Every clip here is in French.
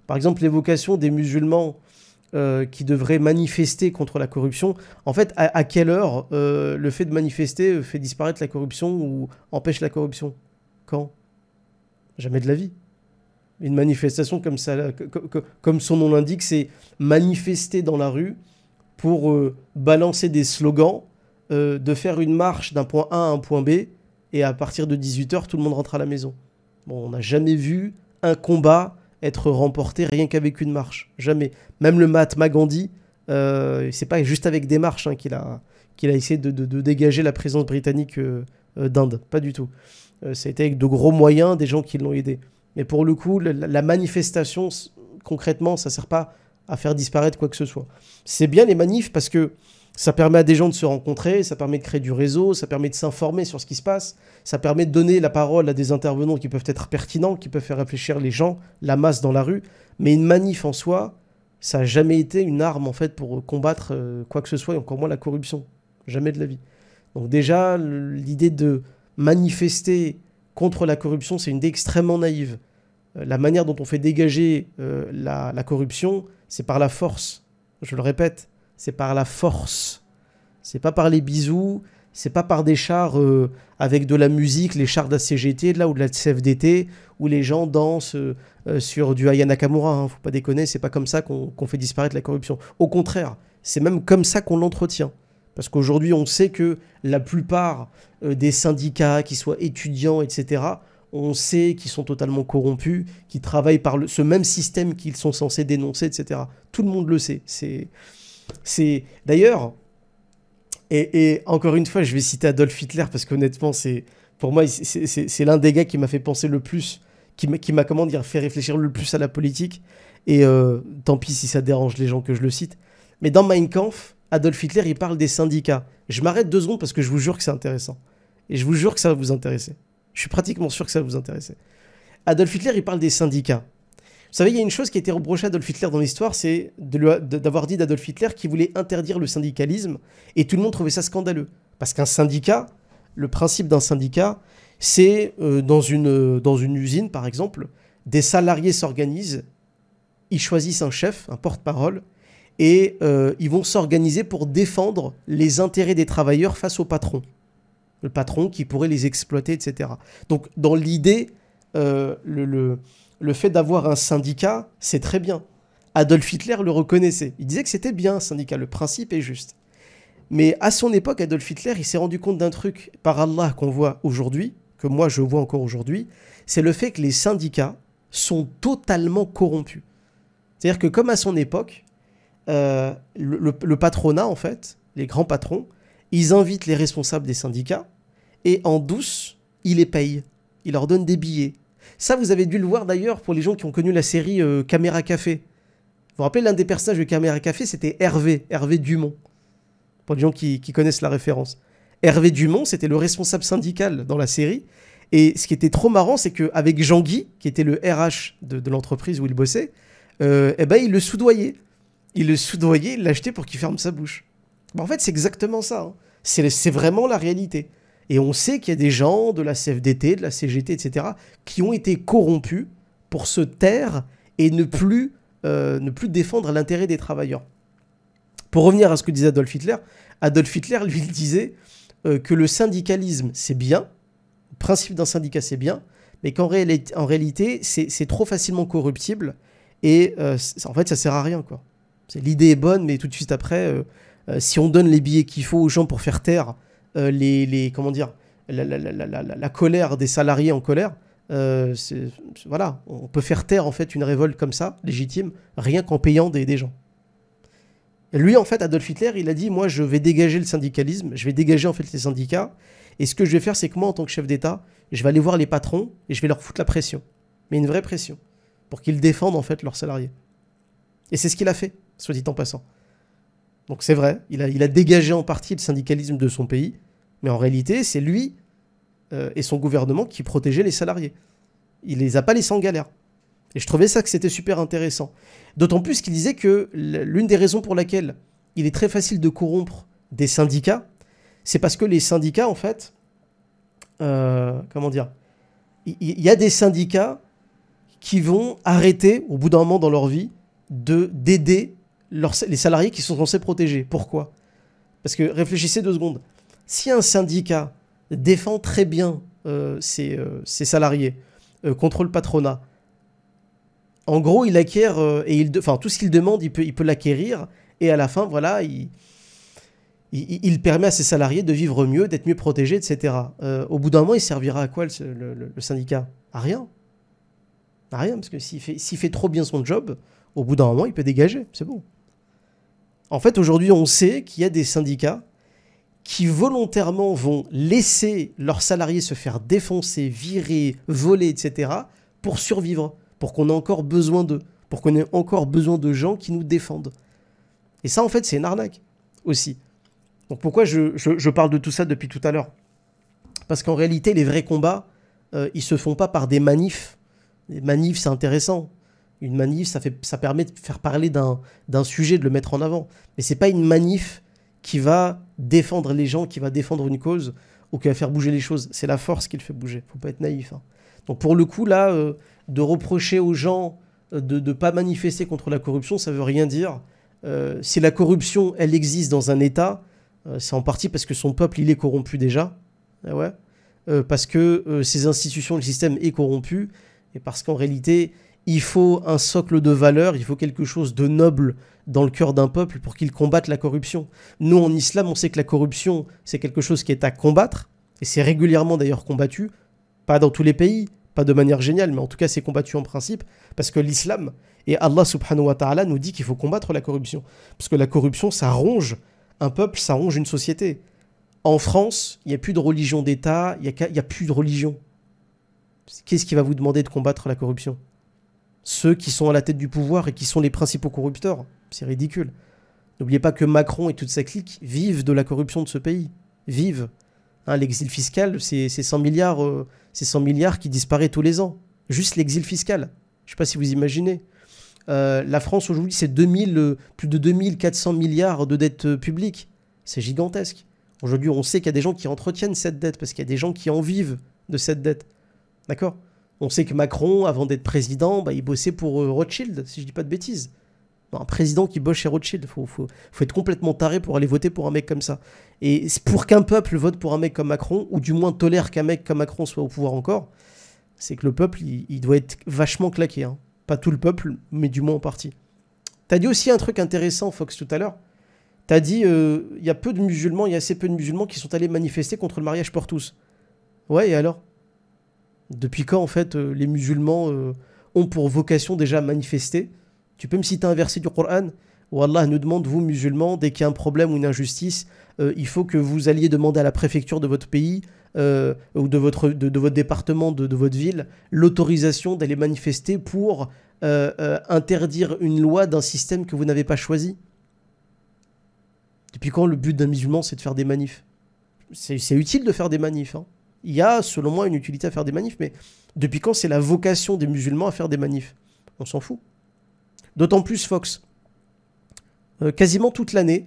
Par exemple, l'évocation des musulmans qui devraient manifester contre la corruption. En fait, à quelle heure le fait de manifester fait disparaître la corruption ou empêche la corruption? Quand? Jamais de la vie. Une manifestation comme ça, comme son nom l'indique, c'est manifester dans la rue pour balancer des slogans, de faire une marche d'un point A à un point B, et à partir de 18h, tout le monde rentre à la maison. Bon, on n'a jamais vu un combat être remporté rien qu'avec une marche. Jamais. Même le Mahatma Gandhi, c'est pas juste avec des marches qu'il a essayé de dégager la présence britannique d'Inde. Pas du tout. Ça a été avec de gros moyens, des gens qui l'ont aidé. Mais pour le coup, la manifestation, concrètement, ça ne sert pas à faire disparaître quoi que ce soit. C'est bien les manifs parce que ça permet à des gens de se rencontrer, ça permet de créer du réseau, ça permet de s'informer sur ce qui se passe, ça permet de donner la parole à des intervenants qui peuvent être pertinents, qui peuvent faire réfléchir les gens, la masse dans la rue. Mais une manif en soi, ça n'a jamais été une arme en fait pour combattre quoi que ce soit, et encore moins la corruption. Jamais de la vie. Donc déjà, l'idée de manifester contre la corruption, c'est une idée extrêmement naïve. La manière dont on fait dégager la corruption, c'est par la force. Je le répète, c'est par la force. C'est pas par les bisous, c'est pas par des chars avec de la musique, les chars de la CGT là, ou de la CFDT, où les gens dansent sur du Aya Nakamura. Hein, faut pas déconner, c'est pas comme ça qu'on fait disparaître la corruption. Au contraire, c'est même comme ça qu'on l'entretient. Parce qu'aujourd'hui, on sait que la plupart des syndicats, qu'ils soient étudiants, etc., on sait qu'ils sont totalement corrompus, qu'ils travaillent par ce même système qu'ils sont censés dénoncer, etc. Tout le monde le sait. D'ailleurs, et encore une fois, je vais citer Adolf Hitler, parce qu'honnêtement, pour moi, c'est l'un des gars qui m'a fait penser le plus, qui m'a, comment dire, fait réfléchir le plus à la politique. Et tant pis si ça dérange les gens que je le cite. Mais dans Mein Kampf, Adolf Hitler, il parle des syndicats. Je m'arrête 2 secondes parce que je vous jure que c'est intéressant. Et je vous jure que ça va vous intéresser. Je suis pratiquement sûr que ça va vous intéresser. Adolf Hitler, il parle des syndicats. Vous savez, il y a une chose qui a été reprochée à Adolf Hitler dans l'histoire, c'est d'avoir dit d'Adolf Hitler qu'il voulait interdire le syndicalisme, et tout le monde trouvait ça scandaleux. Parce qu'un syndicat, le principe d'un syndicat, c'est dans une usine, par exemple, des salariés s'organisent, ils choisissent un chef, un porte-parole, et ils vont s'organiser pour défendre les intérêts des travailleurs face au patron. Le patron qui pourrait les exploiter, etc. Donc, dans l'idée, le fait d'avoir un syndicat, c'est très bien. Adolf Hitler le reconnaissait. Il disait que c'était bien un syndicat, le principe est juste. Mais à son époque, Adolf Hitler, il s'est rendu compte d'un truc, par Allah, qu'on voit aujourd'hui, que moi je vois encore aujourd'hui, c'est le fait que les syndicats sont totalement corrompus. C'est-à-dire que comme à son époque, le patronat, en fait, les grands patrons, ils invitent les responsables des syndicats et en douce, ils les payent. Ils leur donnent des billets. Ça, vous avez dû le voir d'ailleurs pour les gens qui ont connu la série Caméra Café. Vous vous rappelez, l'un des personnages de Caméra Café, c'était Hervé Dumont. Pour les gens qui connaissent la référence. Hervé Dumont, c'était le responsable syndical dans la série. Et ce qui était trop marrant, c'est qu'avec Jean-Guy, qui était le RH de l'entreprise où il bossait, il le soudoyait. Il l'achetait pour qu'il ferme sa bouche. En fait, c'est exactement ça. Hein. C'est vraiment la réalité. Et on sait qu'il y a des gens de la CFDT, de la CGT, etc., qui ont été corrompus pour se taire et ne plus défendre l'intérêt des travailleurs. Pour revenir à ce que disait Adolf Hitler, lui, il disait que le syndicalisme, c'est bien, le principe d'un syndicat, c'est bien, mais qu'en réalité, c'est trop facilement corruptible et en fait, ça sert à rien, quoi. L'idée est bonne, mais tout de suite après, si on donne les billets qu'il faut aux gens pour faire taire comment dire, la colère des salariés en colère, voilà, on peut faire taire en fait une révolte comme ça, légitime, rien qu'en payant des gens. Et lui, en fait, Adolf Hitler, il a dit, moi, je vais dégager le syndicalisme, je vais dégager en fait les syndicats, et ce que je vais faire, c'est que moi, en tant que chef d'État, je vais aller voir les patrons et je vais leur foutre la pression, mais une vraie pression, pour qu'ils défendent en fait leurs salariés. Et c'est ce qu'il a fait, soit dit en passant. Donc c'est vrai, il a dégagé en partie le syndicalisme de son pays, mais en réalité, c'est lui et son gouvernement qui protégeaient les salariés. Il les a pas laissés en galère. Et je trouvais ça que c'était super intéressant. D'autant plus qu'il disait que l'une des raisons pour laquelle il est très facile de corrompre des syndicats, c'est parce que les syndicats, en fait, comment dire, il y a des syndicats qui vont arrêter, au bout d'un moment dans leur vie, d'aider les salariés qui sont censés protéger. Pourquoi? Parce que réfléchissez 2 secondes. Si un syndicat défend très bien ses salariés contre le patronat, en gros, il acquiert, tout ce qu'il demande, il peut l'acquérir, et à la fin, voilà, il permet à ses salariés de vivre mieux, d'être mieux protégés, etc. Au bout d'un moment, il servira à quoi le syndicat? À rien. À rien, parce que s'il fait trop bien son job, au bout d'un moment, il peut dégager, c'est bon. En fait, aujourd'hui, on sait qu'il y a des syndicats qui volontairement vont laisser leurs salariés se faire défoncer, virer, voler, etc. pour survivre, pour qu'on ait encore besoin d'eux, pour qu'on ait encore besoin de gens qui nous défendent. Et ça, en fait, c'est une arnaque aussi. Donc pourquoi je parle de tout ça depuis tout à l'heure? Parce qu'en réalité, les vrais combats, ils se font pas par des manifs. Les manifs, c'est intéressant. Une manif, ça permet de faire parler d'un sujet, de le mettre en avant. Mais c'est pas une manif qui va défendre les gens, qui va défendre une cause ou qui va faire bouger les choses. C'est la force qui le fait bouger. Faut pas être naïf. Hein. Donc pour le coup, là, de reprocher aux gens de ne pas manifester contre la corruption, ça veut rien dire. Si la corruption, elle existe dans un État, c'est en partie parce que son peuple, il est corrompu déjà. Ouais. Parce que ses institutions, le système est corrompu. Et parce qu'en réalité, il faut un socle de valeurs, il faut quelque chose de noble dans le cœur d'un peuple pour qu'il combatte la corruption. Nous, en islam, on sait que la corruption, c'est quelque chose qui est à combattre, et c'est régulièrement d'ailleurs combattu, pas dans tous les pays, pas de manière géniale, mais en tout cas c'est combattu en principe, parce que l'islam, et Allah subhanahu wa ta'ala nous dit qu'il faut combattre la corruption, parce que la corruption, ça ronge un peuple, ça ronge une société. En France, il n'y a plus de religion d'État, il n'y a plus de religion. Qu'est-ce qui va vous demander de combattre la corruption? Ceux qui sont à la tête du pouvoir et qui sont les principaux corrupteurs. C'est ridicule. N'oubliez pas que Macron et toute sa clique vivent de la corruption de ce pays. Vivent. Hein, l'exil fiscal, c'est 100 milliards, c'est 100 milliards qui disparaît tous les ans. Juste l'exil fiscal. Je ne sais pas si vous imaginez. La France aujourd'hui, c'est plus de 2400 milliards de dettes publiques. C'est gigantesque. Aujourd'hui, on sait qu'il y a des gens qui entretiennent cette dette parce qu'il y a des gens qui en vivent de cette dette. D'accord? On sait que Macron, avant d'être président, il bossait pour Rothschild, si je dis pas de bêtises. Non, un président qui bosse chez Rothschild, faut être complètement taré pour aller voter pour un mec comme ça. Et pour qu'un peuple vote pour un mec comme Macron, ou du moins tolère qu'un mec comme Macron soit au pouvoir encore, c'est que le peuple, il doit être vachement claqué. Hein. Pas tout le peuple, mais du moins en partie. T'as dit aussi un truc intéressant, Fox, tout à l'heure. T'as dit, il y a assez peu de musulmans qui sont allés manifester contre le mariage pour tous. Ouais, et alors? Depuis quand, en fait, les musulmans ont pour vocation déjà manifester? Tu peux me citer un verset du Coran où Allah nous demande, vous musulmans, dès qu'il y a un problème ou une injustice, il faut que vous alliez demander à la préfecture de votre pays ou de votre département, de votre ville, l'autorisation d'aller manifester pour interdire une loi d'un système que vous n'avez pas choisi. Depuis quand le but d'un musulman, c'est de faire des manifs? C'est utile de faire des manifs, hein. Il y a, selon moi, une utilité à faire des manifs, mais depuis quand c'est la vocation des musulmans à faire des manifs? On s'en fout. D'autant plus, Fox, quasiment toute l'année,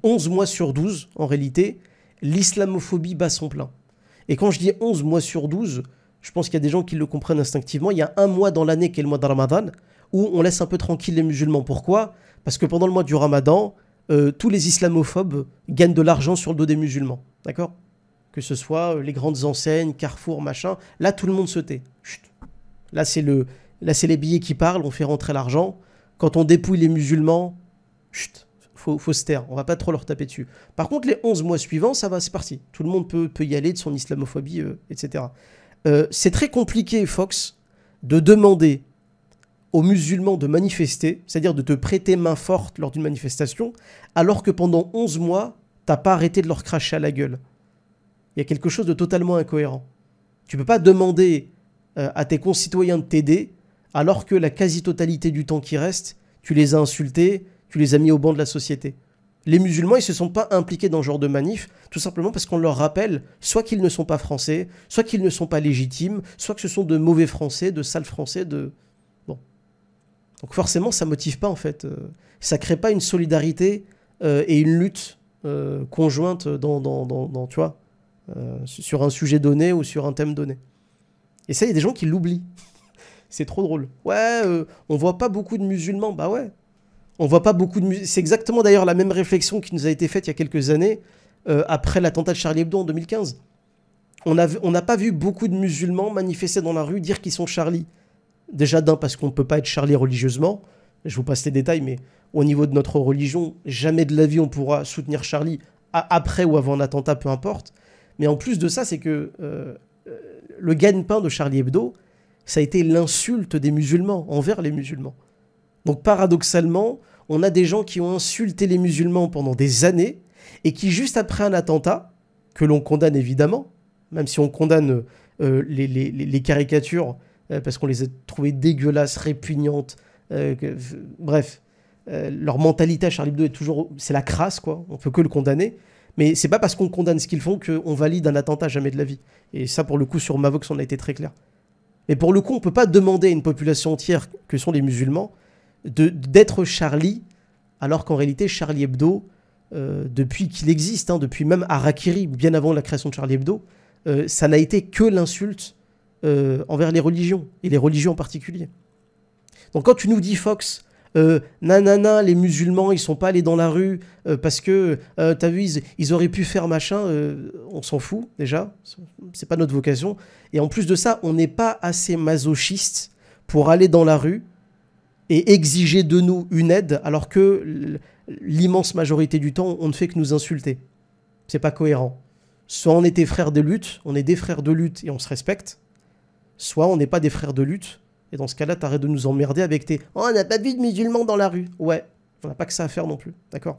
11 mois sur 12, en réalité, l'islamophobie bat son plein. Et quand je dis 11 mois sur 12, je pense qu'il y a des gens qui le comprennent instinctivement. Il y a un mois dans l'année qui est le mois de Ramadan, où on laisse un peu tranquille les musulmans. Pourquoi? Parce que pendant le mois du Ramadan, tous les islamophobes gagnent de l'argent sur le dos des musulmans. D'accord? Que ce soit les grandes enseignes, Carrefour, machin, là tout le monde se tait. Chut. Là c'est les billets qui parlent, on fait rentrer l'argent. Quand on dépouille les musulmans, chut, faut se taire, on va pas trop leur taper dessus. Par contre, les 11 mois suivants, ça va, c'est parti. Tout le monde peut y aller de son islamophobie, etc. C'est très compliqué, Fox, de demander aux musulmans de manifester, c'est-à-dire de te prêter main forte lors d'une manifestation, alors que pendant 11 mois, t'as pas arrêté de leur cracher à la gueule. Il y a quelque chose de totalement incohérent. Tu ne peux pas demander à tes concitoyens de t'aider alors que la quasi-totalité du temps qui reste, tu les as insultés, tu les as mis au banc de la société. Les musulmans, ils ne se sont pas impliqués dans ce genre de manif, tout simplement parce qu'on leur rappelle soit qu'ils ne sont pas français, soit qu'ils ne sont pas légitimes, soit que ce sont de mauvais français, de sales français, de... Bon. Donc forcément, ça ne motive pas, en fait. Ça ne crée pas une solidarité et une lutte conjointe dans tu vois, sur un sujet donné ou sur un thème donné. Et ça, il y a des gens qui l'oublient. C'est trop drôle. Ouais, on voit pas beaucoup de musulmans. Bah ouais. On voit pas beaucoup de musulmans. C'est exactement d'ailleurs la même réflexion qui nous a été faite il y a quelques années, après l'attentat de Charlie Hebdo en 2015. On n'a pas vu beaucoup de musulmans manifester dans la rue, dire qu'ils sont Charlie. Déjà d'un, parce qu'on ne peut pas être Charlie religieusement. Je vous passe les détails, mais au niveau de notre religion, jamais de la vie on pourra soutenir Charlie après ou avant un attentat, peu importe. Mais en plus de ça, c'est que le gagne-pain de Charlie Hebdo, ça a été l'insulte des musulmans envers les musulmans. Donc paradoxalement, on a des gens qui ont insulté les musulmans pendant des années et qui, juste après un attentat, que l'on condamne évidemment, même si on condamne les caricatures, parce qu'on les a trouvées dégueulasses, répugnantes, bref, leur mentalité à Charlie Hebdo est toujours... C'est la crasse, quoi, on peut que le condamner. Mais c'est pas parce qu'on condamne ce qu'ils font qu'on valide un attentat jamais de la vie. Et ça, pour le coup, sur Mavox, on a été très clair. Mais pour le coup, on peut pas demander à une population entière, que sont les musulmans, d'être Charlie, alors qu'en réalité, Charlie Hebdo, depuis qu'il existe, hein, depuis même Harakiri, bien avant la création de Charlie Hebdo, ça n'a été que l'insulte envers les religions, et les religions en particulier. Donc quand tu nous dis, Fox, nanana, les musulmans, ils sont pas allés dans la rue parce que, t'as vu, ils auraient pu faire machin, on s'en fout, déjà, c'est pas notre vocation. Et en plus de ça, on n'est pas assez masochiste pour aller dans la rue et exiger de nous une aide, alors que l'immense majorité du temps, on ne fait que nous insulter. C'est pas cohérent. Soit on est des frères de lutte, on est des frères de lutte et on se respecte, soit on n'est pas des frères de lutte, et dans ce cas-là, t'arrêtes de nous emmerder avec tes « Oh, on n'a pas vu de musulmans dans la rue !» Ouais, on n'a pas que ça à faire non plus, d'accord?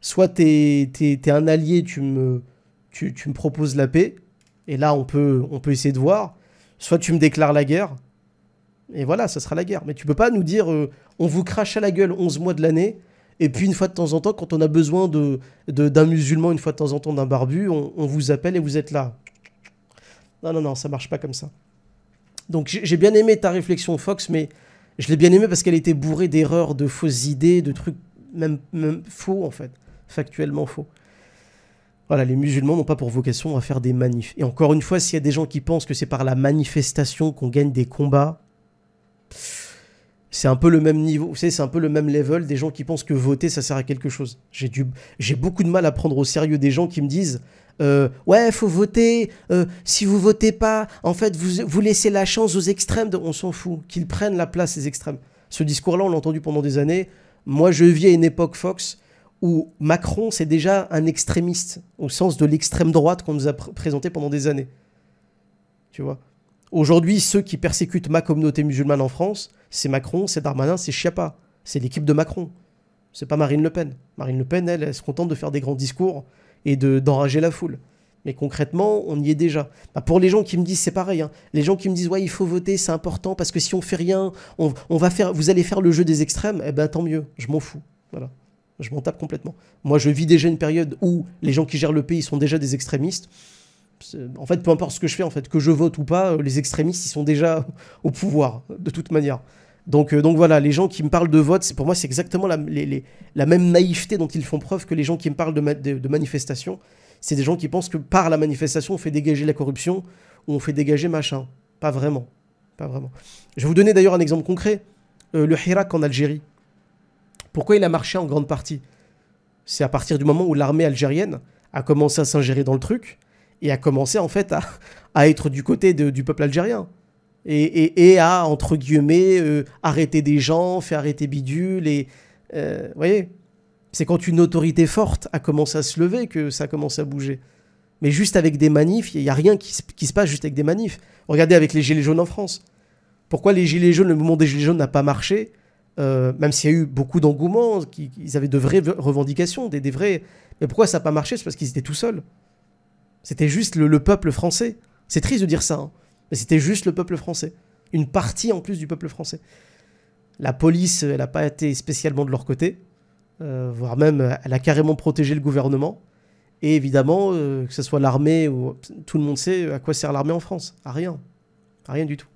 Soit t'es un allié, tu me proposes la paix, et là, on peut essayer de voir, soit tu me déclares la guerre, et voilà, ça sera la guerre. Mais tu peux pas nous dire on vous crache à la gueule 11 mois de l'année, et puis une fois de temps en temps, quand on a besoin d'un musulman, une fois de temps en temps d'un barbu, on vous appelle et vous êtes là. Non, non, non, ça marche pas comme ça. Donc j'ai bien aimé ta réflexion, Fox, mais je l'ai bien aimé parce qu'elle était bourrée d'erreurs, de fausses idées, de trucs même faux, en fait, factuellement faux. Voilà, les musulmans n'ont pas pour vocation à faire des manifs. Et encore une fois, s'il y a des gens qui pensent que c'est par la manifestation qu'on gagne des combats, c'est un peu le même niveau, vous savez, c'est un peu le même level des gens qui pensent que voter, ça sert à quelque chose. J'ai beaucoup de mal à prendre au sérieux des gens qui me disent ouais, faut voter, si vous votez pas, en fait, vous laissez la chance aux extrêmes, on s'en fout, qu'ils prennent la place, les extrêmes. Ce discours-là, on l'a entendu pendant des années. Moi, je vis à une époque, Fox, où Macron, c'est déjà un extrémiste, au sens de l'extrême droite qu'on nous a présenté pendant des années. Tu vois. Aujourd'hui, ceux qui persécutent ma communauté musulmane en France, c'est Macron, c'est Darmanin, c'est Schiappa. C'est l'équipe de Macron. C'est pas Marine Le Pen. Marine Le Pen, elle se contente de faire des grands discours et d'enrager la foule. Mais concrètement, on y est déjà. Bah pour les gens qui me disent, c'est pareil, hein, les gens qui me disent, ouais, il faut voter, c'est important, parce que si on fait rien, vous allez faire le jeu des extrêmes, eh ben tant mieux, je m'en fous. Voilà. Je m'en tape complètement. Moi, je vis déjà une période où les gens qui gèrent le pays sont déjà des extrémistes. En fait, peu importe ce que je fais, en fait, que je vote ou pas, les extrémistes, ils sont déjà au pouvoir, de toute manière. Donc voilà, les gens qui me parlent de vote, pour moi, c'est exactement la même naïveté dont ils font preuve que les gens qui me parlent de manifestation. C'est des gens qui pensent que par la manifestation, on fait dégager la corruption ou on fait dégager machin. Pas vraiment. Pas vraiment. Je vais vous donner d'ailleurs un exemple concret. Le Hirak en Algérie. Pourquoi il a marché en grande partie? C'est à partir du moment où l'armée algérienne a commencé à s'ingérer dans le truc et a commencé en fait à être du côté du peuple algérien. Et à, entre guillemets, arrêter des gens, faire arrêter bidule. Et vous voyez, c'est quand une autorité forte a commencé à se lever que ça a commencé à bouger. Mais juste avec des manifs, il n'y a rien qui se passe juste avec des manifs. Regardez avec les Gilets jaunes en France. Pourquoi les Gilets jaunes, le mouvement des Gilets jaunes n'a pas marché, même s'il y a eu beaucoup d'engouement, ils avaient de vraies revendications, des vrais... Mais pourquoi ça n'a pas marché? C'est parce qu'ils étaient tout seuls. C'était juste le peuple français. C'est triste de dire ça, hein. Mais c'était juste le peuple français. Une partie en plus du peuple français. La police, elle n'a pas été spécialement de leur côté. Voire même, elle a carrément protégé le gouvernement. Et évidemment, que ce soit l'armée ou... Tout le monde sait à quoi sert l'armée en France. À rien. À rien du tout.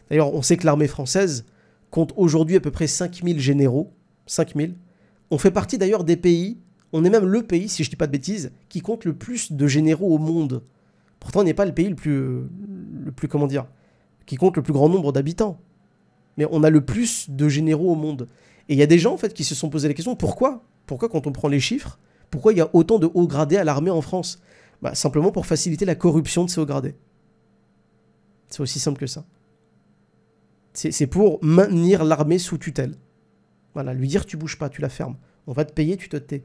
D'ailleurs, on sait que l'armée française compte aujourd'hui à peu près 5000 généraux. 5000. On fait partie d'ailleurs des pays, on est même le pays, si je ne dis pas de bêtises, qui compte le plus de généraux au monde. Pourtant, on n'est pas le pays le plus, comment dire, qui compte le plus grand nombre d'habitants. Mais on a le plus de généraux au monde. Et il y a des gens, en fait, qui se sont posé la question, pourquoi? Pourquoi, quand on prend les chiffres, pourquoi il y a autant de hauts gradés à l'armée en France? Bah, simplement pour faciliter la corruption de ces hauts gradés. C'est aussi simple que ça. C'est pour maintenir l'armée sous tutelle. Voilà, lui dire tu bouges pas, tu la fermes. On va te payer, tu te tais.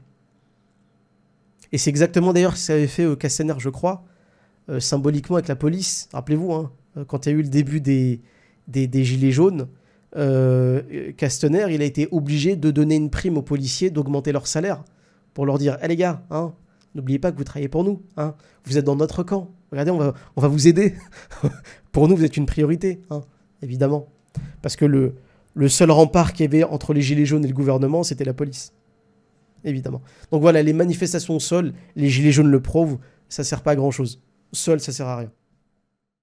Et c'est exactement d'ailleurs ce qu'avait fait Castaner, je crois, symboliquement avec la police. Rappelez-vous, hein, quand il y a eu le début des Gilets jaunes, Castaner, il a été obligé de donner une prime aux policiers, d'augmenter leur salaire, pour leur dire, les gars, hein, n'oubliez pas que vous travaillez pour nous, hein, vous êtes dans notre camp, regardez, on va vous aider. Pour nous, vous êtes une priorité, hein, évidemment. Parce que le seul rempart qu'il y avait entre les Gilets jaunes et le gouvernement, c'était la police. Évidemment. Donc voilà, les manifestations seules, les Gilets jaunes le prouvent, ça sert pas à grand chose. Seul, ça sert à rien.